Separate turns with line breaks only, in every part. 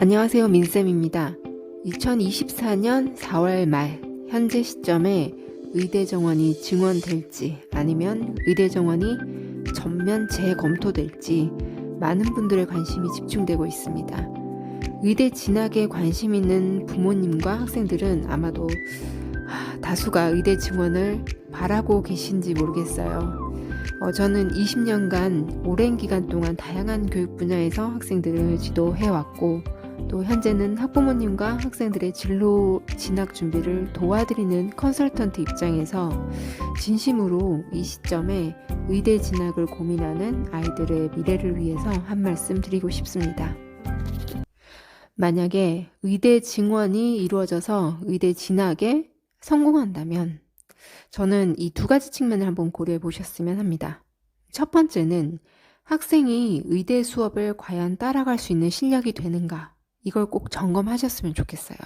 안녕하세요. 민쌤입니다. 2024년 4월 말 현재 시점에 의대 정원이 증원될지 아니면 의대 정원이 전면 재검토될지 많은 분들의 관심이 집중되고 있습니다. 의대 진학에 관심 있는 부모님과 학생들은 아마도 다수가 의대 증원을 바라고 계신지 모르겠어요. 저는 20년간 오랜 기간 동안 다양한 교육 분야에서 학생들을 지도해왔고 또 현재는 학부모님과 학생들의 진로 진학 준비를 도와드리는 컨설턴트 입장에서 진심으로 이 시점에 의대 진학을 고민하는 아이들의 미래를 위해서 한 말씀 드리고 싶습니다. 만약에 의대 증원이 이루어져서 의대 진학에 성공한다면 저는 이 두 가지 측면을 한번 고려해 보셨으면 합니다. 첫 번째는 학생이 의대 수업을 과연 따라갈 수 있는 실력이 되는가, 이걸 꼭 점검하셨으면 좋겠어요.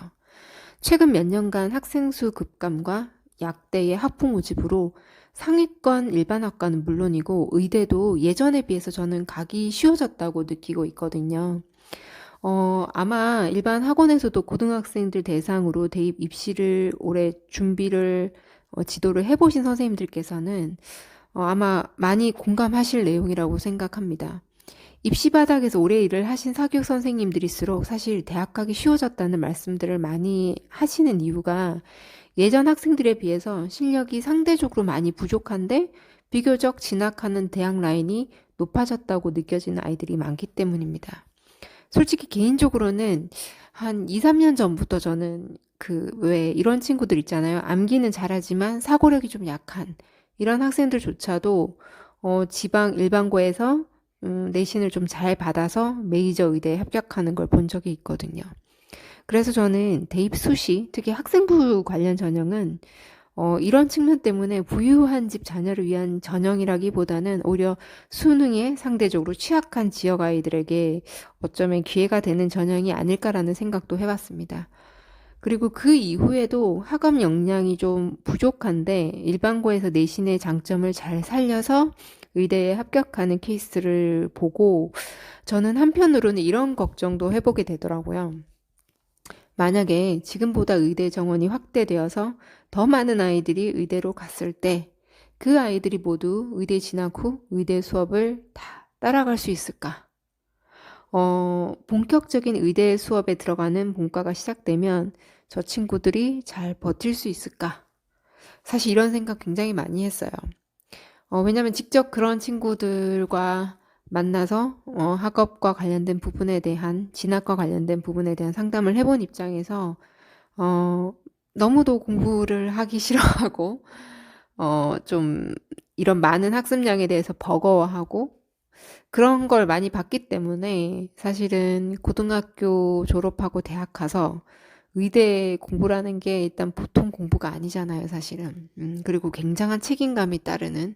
최근 몇 년간 학생 수 급감과 약대의 학부 모집으로 상위권 일반학과는 물론이고 의대도 예전에 비해서 저는 가기 쉬워졌다고 느끼고 있거든요. 아마 일반 학원에서도 고등학생들 대상으로 대입 입시를 올해 준비를 지도를 해보신 선생님들께서는 아마 많이 공감하실 내용이라고 생각합니다. 입시 바닥에서 오래 일을 하신 사교육 선생님들일수록 사실 대학 가기 쉬워졌다는 말씀들을 많이 하시는 이유가 예전 학생들에 비해서 실력이 상대적으로 많이 부족한데 비교적 진학하는 대학 라인이 높아졌다고 느껴지는 아이들이 많기 때문입니다. 솔직히 개인적으로는 한 2, 3년 전부터 저는 왜 이런 친구들 있잖아요. 암기는 잘하지만 사고력이 좀 약한 이런 학생들조차도 지방 일반고에서 내신을 좀 잘 받아서 메이저 의대에 합격하는 걸 본 적이 있거든요. 그래서 저는 대입 수시, 특히 학생부 관련 전형은 이런 측면 때문에 부유한 집 자녀를 위한 전형이라기보다는 오히려 수능에 상대적으로 취약한 지역 아이들에게 어쩌면 기회가 되는 전형이 아닐까라는 생각도 해봤습니다. 그리고 그 이후에도 학업 역량이 좀 부족한데 일반고에서 내신의 장점을 잘 살려서 의대에 합격하는 케이스를 보고 저는 한편으로는 이런 걱정도 해보게 되더라고요. 만약에 지금보다 의대 정원이 확대되어서 더 많은 아이들이 의대로 갔을 때 그 아이들이 모두 의대 진학 후 의대 수업을 다 따라갈 수 있을까? 본격적인 의대 수업에 들어가는 본과가 시작되면 저 친구들이 잘 버틸 수 있을까? 사실 이런 생각 굉장히 많이 했어요. 왜냐면 직접 그런 친구들과 만나서 학업과 관련된 부분에 대한 진학과 관련된 부분에 대한 상담을 해본 입장에서 너무도 공부를 하기 싫어하고 좀 이런 많은 학습량에 대해서 버거워하고 그런 걸 많이 봤기 때문에 사실은 고등학교 졸업하고 대학 가서 의대 공부라는 게 일단 보통 공부가 아니잖아요, 사실은. 그리고 굉장한 책임감이 따르는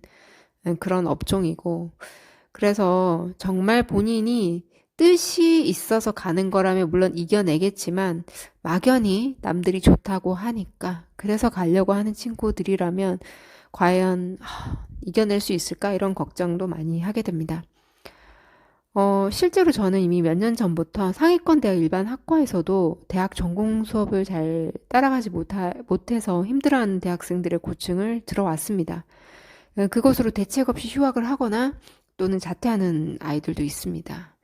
그런 업종이고. 그래서 정말 본인이 뜻이 있어서 가는 거라면 물론 이겨내겠지만 막연히 남들이 좋다고 하니까 그래서 가려고 하는 친구들이라면 과연 이겨낼 수 있을까? 이런 걱정도 많이 하게 됩니다. 실제로 저는 이미 몇 년 전부터 상위권 대학 일반 학과에서도 대학 전공 수업을 잘 따라가지 못해서 힘들어하는 대학생들의 고충을 들어왔습니다. 그것으로 대책 없이 휴학을 하거나 또는 자퇴하는 아이들도 있습니다.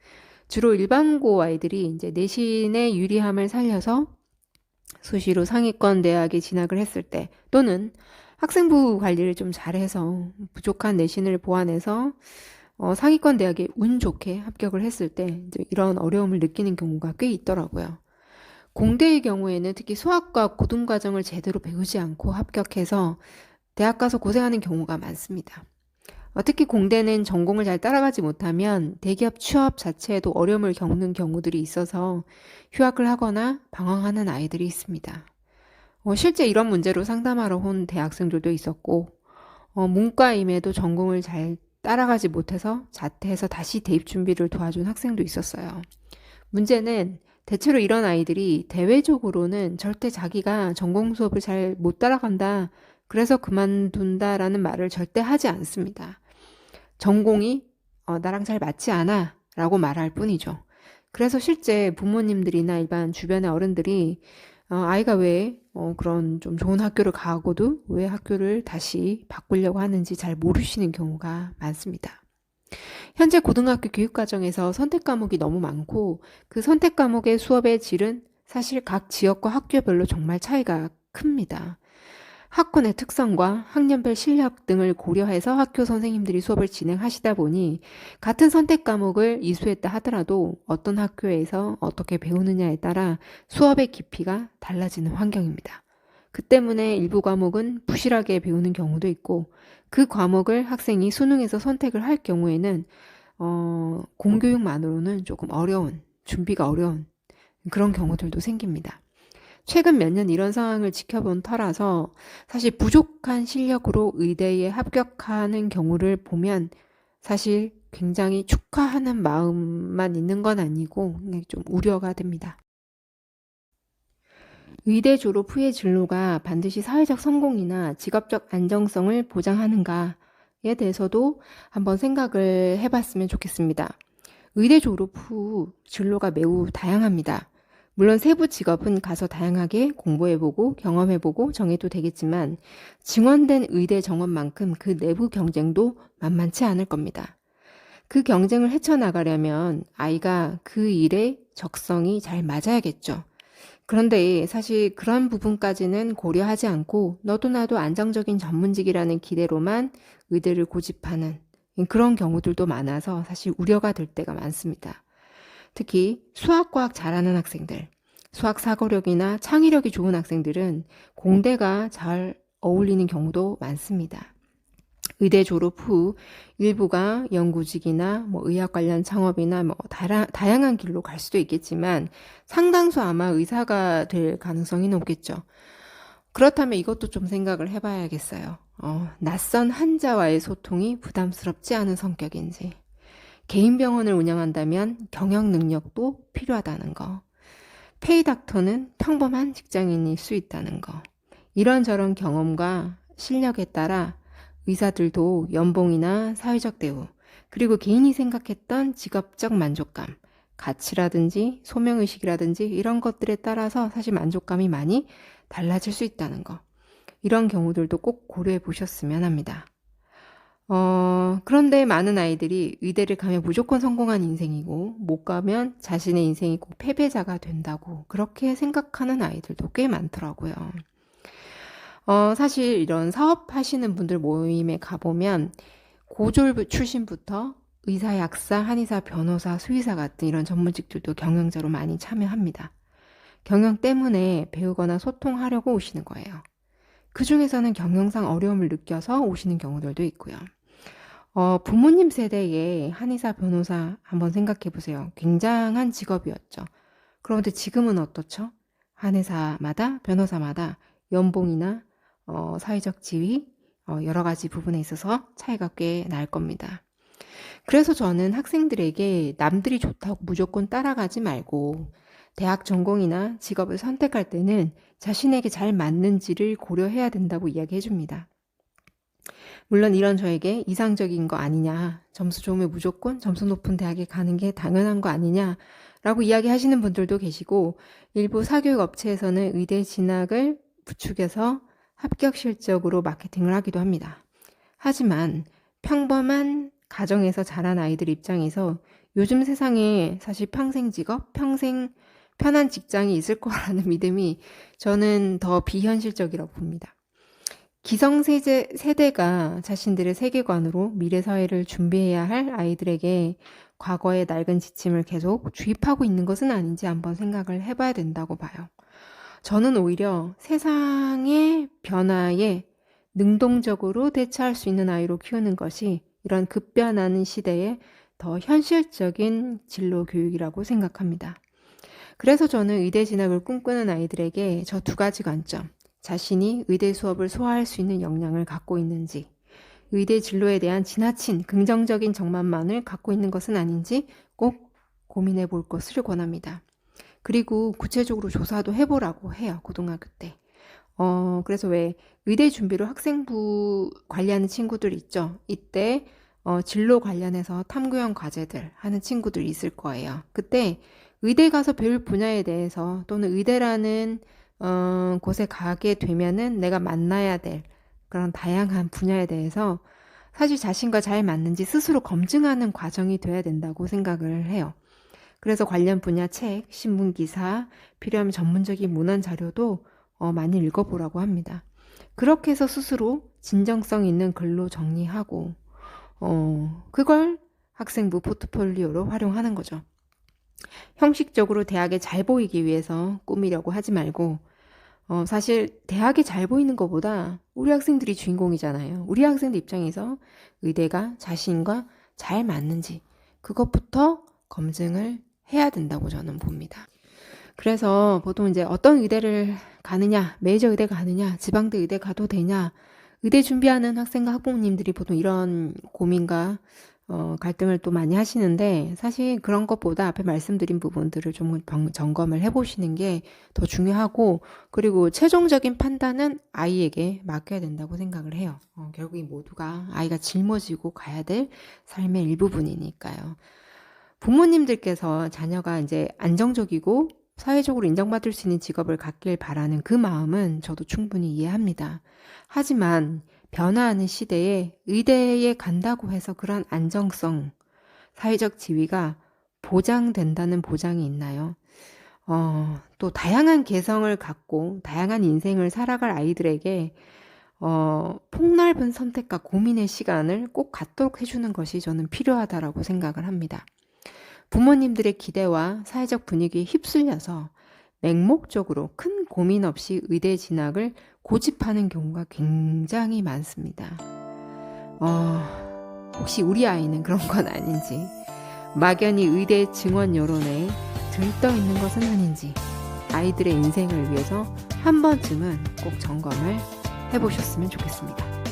주로 일반고 아이들이 이제 내신의 유리함을 살려서 수시로 상위권 대학에 진학을 했을 때 또는 학생부 관리를 좀 잘해서 부족한 내신을 보완해서 상위권 대학에 운 좋게 합격을 했을 때 이제 이런 어려움을 느끼는 경우가 꽤 있더라고요. 공대의 경우에는 특히 수학과 고등과정을 제대로 배우지 않고 합격해서 대학 가서 고생하는 경우가 많습니다. 특히 공대는 전공을 잘 따라가지 못하면 대기업 취업 자체에도 어려움을 겪는 경우들이 있어서 휴학을 하거나 방황하는 아이들이 있습니다. 실제 이런 문제로 상담하러 온 대학생들도 있었고 문과임에도 전공을 잘 따라가지 못해서 자퇴해서 다시 대입 준비를 도와준 학생도 있었어요. 문제는 대체로 이런 아이들이 대외적으로는 절대 자기가 전공 수업을 잘 못 따라간다, 그래서 그만둔다라는 말을 절대 하지 않습니다. 전공이 나랑 잘 맞지 않아 라고 말할 뿐이죠. 그래서 실제 부모님들이나 일반 주변의 어른들이 아이가 왜 그런 좀 좋은 학교를 가고도 왜 학교를 다시 바꾸려고 하는지 잘 모르시는 경우가 많습니다. 현재 고등학교 교육과정에서 선택 과목이 너무 많고 그 선택 과목의 수업의 질은 사실 각 지역과 학교별로 정말 차이가 큽니다. 학군의 특성과 학년별 실력 등을 고려해서 학교 선생님들이 수업을 진행하시다 보니 같은 선택 과목을 이수했다 하더라도 어떤 학교에서 어떻게 배우느냐에 따라 수업의 깊이가 달라지는 환경입니다. 그 때문에 일부 과목은 부실하게 배우는 경우도 있고 그 과목을 학생이 수능에서 선택을 할 경우에는 공교육만으로는 조금 어려운, 준비가 어려운 그런 경우들도 생깁니다. 최근 몇 년 이런 상황을 지켜본 터라서 사실 부족한 실력으로 의대에 합격하는 경우를 보면 사실 굉장히 축하하는 마음만 있는 건 아니고 좀 우려가 됩니다. 의대 졸업 후의 진로가 반드시 사회적 성공이나 직업적 안정성을 보장하는가에 대해서도 한번 생각을 해봤으면 좋겠습니다. 의대 졸업 후 진로가 매우 다양합니다. 물론 세부 직업은 가서 다양하게 공부해보고 경험해보고 정해도 되겠지만 증원된 의대 정원만큼 그 내부 경쟁도 만만치 않을 겁니다. 그 경쟁을 헤쳐나가려면 아이가 그 일에 적성이 잘 맞아야겠죠. 그런데 사실 그런 부분까지는 고려하지 않고 너도 나도 안정적인 전문직이라는 기대로만 의대를 고집하는 그런 경우들도 많아서 사실 우려가 될 때가 많습니다. 특히 수학과학 잘하는 학생들, 수학 사고력이나 창의력이 좋은 학생들은 공대가 잘 어울리는 경우도 많습니다. 의대 졸업 후 일부가 연구직이나 의학 관련 창업이나 다양한 길로 갈 수도 있겠지만 상당수 아마 의사가 될 가능성이 높겠죠. 그렇다면 이것도 좀 생각을 해봐야겠어요. 낯선 환자와의 소통이 부담스럽지 않은 성격인지, 개인 병원을 운영한다면 경영 능력도 필요하다는 거, 페이닥터는 평범한 직장인일 수 있다는 거, 이런저런 경험과 실력에 따라 의사들도 연봉이나 사회적 대우, 그리고 개인이 생각했던 직업적 만족감, 가치라든지 소명의식이라든지 이런 것들에 따라서 사실 만족감이 많이 달라질 수 있다는 거. 이런 경우들도 꼭 고려해 보셨으면 합니다. 그런데 많은 아이들이 의대를 가면 무조건 성공한 인생이고 못 가면 자신의 인생이 꼭 패배자가 된다고 그렇게 생각하는 아이들도 꽤 많더라고요. 사실 이런 사업하시는 분들 모임에 가보면 고졸 출신부터 의사, 약사, 한의사, 변호사, 수의사 같은 이런 전문직들도 경영자로 많이 참여합니다. 경영 때문에 배우거나 소통하려고 오시는 거예요. 그 중에서는 경영상 어려움을 느껴서 오시는 경우들도 있고요. 부모님 세대의 한의사, 변호사 한번 생각해 보세요. 굉장한 직업이었죠. 그런데 지금은 어떻죠? 한의사마다, 변호사마다 연봉이나 사회적 지위, 여러 가지 부분에 있어서 차이가 꽤 날 겁니다. 그래서 저는 학생들에게 남들이 좋다고 무조건 따라가지 말고 대학 전공이나 직업을 선택할 때는 자신에게 잘 맞는지를 고려해야 된다고 이야기해 줍니다. 물론 이런 저에게 이상적인 거 아니냐, 점수 좋으면 무조건 점수 높은 대학에 가는 게 당연한 거 아니냐 라고 이야기하시는 분들도 계시고 일부 사교육 업체에서는 의대 진학을 부추겨서 합격 실적으로 마케팅을 하기도 합니다. 하지만 평범한 가정에서 자란 아이들 입장에서 요즘 세상에 사실 평생 직업, 평생 편한 직장이 있을 거라는 믿음이 저는 더 비현실적이라고 봅니다. 기성세대가 자신들의 세계관으로 미래 사회를 준비해야 할 아이들에게 과거의 낡은 지침을 계속 주입하고 있는 것은 아닌지 한번 생각을 해봐야 된다고 봐요. 저는 오히려 세상의 변화에 능동적으로 대처할 수 있는 아이로 키우는 것이 이런 급변하는 시대에 더 현실적인 진로 교육이라고 생각합니다. 그래서 저는 의대 진학을 꿈꾸는 아이들에게 저 두 가지 관점, 자신이 의대 수업을 소화할 수 있는 역량을 갖고 있는지, 의대 진로에 대한 지나친 긍정적인 정만만을 갖고 있는 것은 아닌지 꼭 고민해 볼 것을 권합니다. 그리고 구체적으로 조사도 해보라고 해요, 고등학교 때. 그래서 왜 의대 준비로 학생부 관리하는 친구들 있죠? 이때 진로 관련해서 탐구형 과제들 하는 친구들이 있을 거예요. 그때 의대 가서 배울 분야에 대해서 또는 의대라는 곳에 가게 되면은 내가 만나야 될 그런 다양한 분야에 대해서 사실 자신과 잘 맞는지 스스로 검증하는 과정이 돼야 된다고 생각을 해요. 그래서 관련 분야 책, 신문기사, 필요하면 전문적인 문헌 자료도 많이 읽어보라고 합니다. 그렇게 해서 스스로 진정성 있는 글로 정리하고 그걸 학생부 포트폴리오로 활용하는 거죠. 형식적으로 대학에 잘 보이기 위해서 꾸미려고 하지 말고 사실 대학에 잘 보이는 것보다 우리 학생들이 주인공이잖아요. 우리 학생들 입장에서 의대가 자신과 잘 맞는지 그것부터 검증을 해야 된다고 저는 봅니다. 그래서 보통 이제 어떤 의대를 가느냐, 메이저 의대 가느냐, 지방대 의대 가도 되냐, 의대 준비하는 학생과 학부모님들이 보통 이런 고민과 갈등을 또 많이 하시는데 사실 그런 것보다 앞에 말씀드린 부분들을 좀 점검을 해보시는 게 더 중요하고 그리고 최종적인 판단은 아이에게 맡겨야 된다고 생각을 해요. 결국 이 모두가 아이가 짊어지고 가야 될 삶의 일부분이니까요. 부모님들께서 자녀가 이제 안정적이고 사회적으로 인정받을 수 있는 직업을 갖길 바라는 그 마음은 저도 충분히 이해합니다. 하지만 변화하는 시대에 의대에 간다고 해서 그런 안정성, 사회적 지위가 보장된다는 보장이 있나요? 또 다양한 개성을 갖고 다양한 인생을 살아갈 아이들에게 폭넓은 선택과 고민의 시간을 꼭 갖도록 해주는 것이 저는 필요하다라고 생각을 합니다. 부모님들의 기대와 사회적 분위기에 휩쓸려서 맹목적으로 큰 고민 없이 의대 진학을 고집하는 경우가 굉장히 많습니다. 혹시 우리 아이는 그런 건 아닌지, 막연히 의대 증원 여론에 들떠 있는 것은 아닌지, 아이들의 인생을 위해서 한 번쯤은 꼭 점검을 해보셨으면 좋겠습니다.